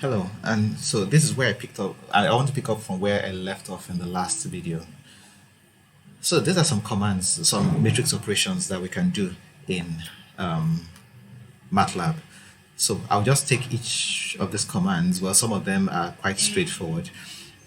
Hello, and so this is where I picked up. I want to pick up from where I left off in the last video. So these are some commands, some matrix operations that we can do in Matlab. So I'll just take each of these commands. Well, some of them are quite straightforward.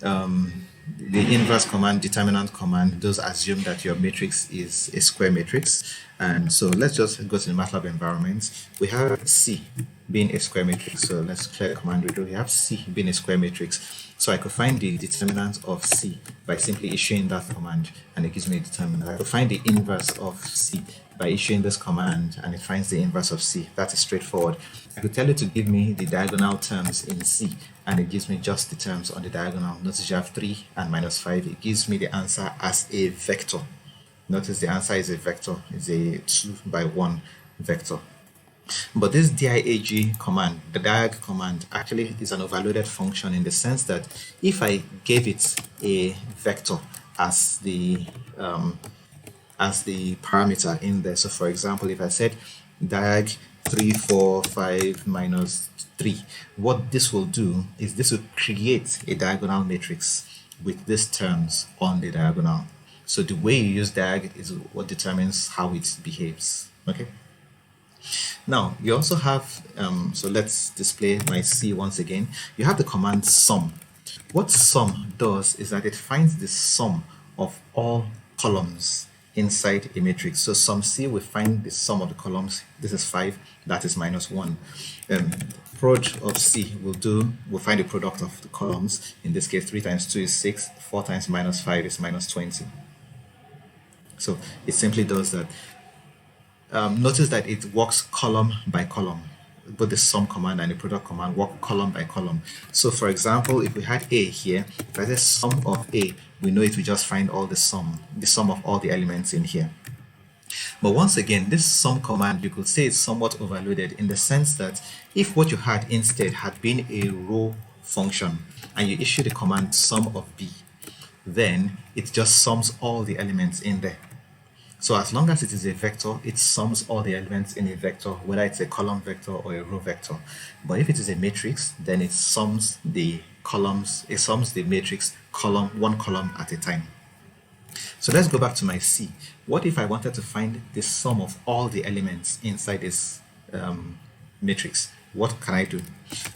The inverse command, determinant command, those assume that your matrix is a square matrix. And so let's just go to the MATLAB environment. We have C being a square matrix. So let's clear the command window. We have C being a square matrix. So I could find the determinant of C by simply issuing that command, and it gives me a determinant. I could find the inverse of C by issuing this command, and it finds the inverse of C. That is straightforward. I could tell it to give me the diagonal terms in C, and it gives me just the terms on the diagonal. Notice you have 3 and minus 5. It gives me the answer as a vector. Notice the answer is a vector. It's a 2 by 1 vector. But this diag command, the diag command, actually is an overloaded function in the sense that if I gave it a vector as the parameter in there, so for example, if I said diag 3, 4, 5 minus 3, what this will do is this will create a diagonal matrix with these terms on the diagonal. So the way you use diag is what determines how it behaves. Okay. Now you also have, so let's display my C once again. You have the command sum. What sum does is that it finds the sum of all columns inside a matrix. So sum C will find the sum of the columns. This is 5, that is minus 1. Prod of C will find the product of the columns. In this case, 3 times 2 is 6, 4 times minus 5 is minus 20. So it simply does that. Notice that it works column by column. Both the sum command and the product command work column by column. So for example, if we had A here, if I say sum of A, we know it will just find all the sum of all the elements in here. But once again, this sum command, you could say it's somewhat overloaded in the sense that if what you had instead had been a row function and you issue the command sum of B, then it just sums all the elements in there. So as long as it is a vector, it sums all the elements in a vector, whether it's a column vector or a row vector. But if it is a matrix, then it sums the columns, it sums the matrix one column at a time. So let's go back to my C. What if I wanted to find the sum of all the elements inside this matrix? What can I do?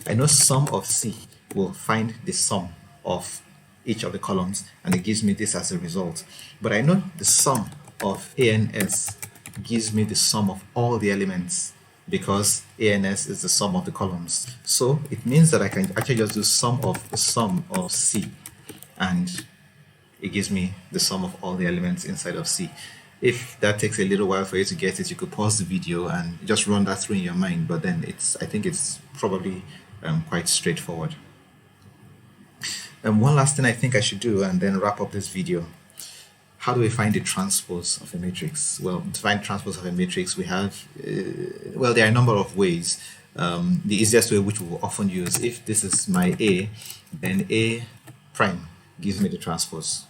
I know sum of C will find the sum of each of the columns, and it gives me this as a result. But I know the sum of ANS gives me the sum of all the elements because ANS is the sum of the columns. So it means that I can actually just do sum of C, and it gives me the sum of all the elements inside of C. If that takes a little while for you to get it, you could pause the video and just run that through in your mind, but then I think it's probably quite straightforward. And one last thing I think I should do and then wrap up this video. How do we find the transpose of a matrix? Well, to find transpose of a matrix, we have, well, there are a number of ways. The easiest way, which we will often use, if this is my A, then A prime gives me the transpose.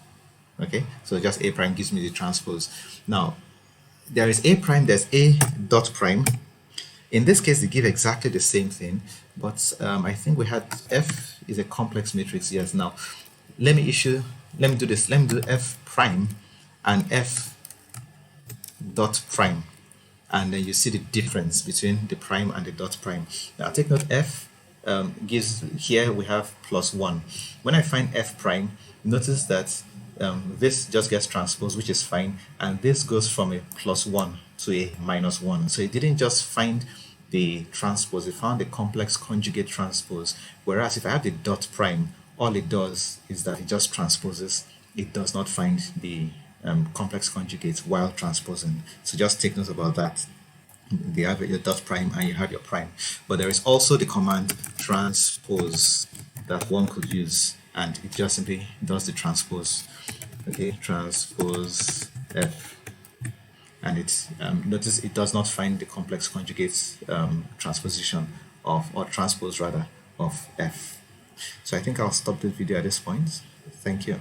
Okay, so just A prime gives me the transpose. Now, there is A prime, there's A dot prime. In this case, they give exactly the same thing, but I think we had F is a complex matrix. Yes, now, let me do this. Let me do F prime and F dot prime, and then you see the difference between the prime and the dot prime. Now take note, F gives, here we have +1. When I find F prime, notice that this just gets transposed, which is fine, and this goes from a +1 to a -1. So it didn't just find the transpose, it found the complex conjugate transpose. Whereas if I have the dot prime, all it does is that it just transposes. It does not find the complex conjugates while transposing. So just take note about that. You have your dot prime and you have your prime. But there is also the command transpose that one could use, and it just simply does the transpose. Okay, transpose F. And it notice it does not find the complex conjugates transposition of, or transpose rather, of F. So I think I'll stop this video at this point. Thank you.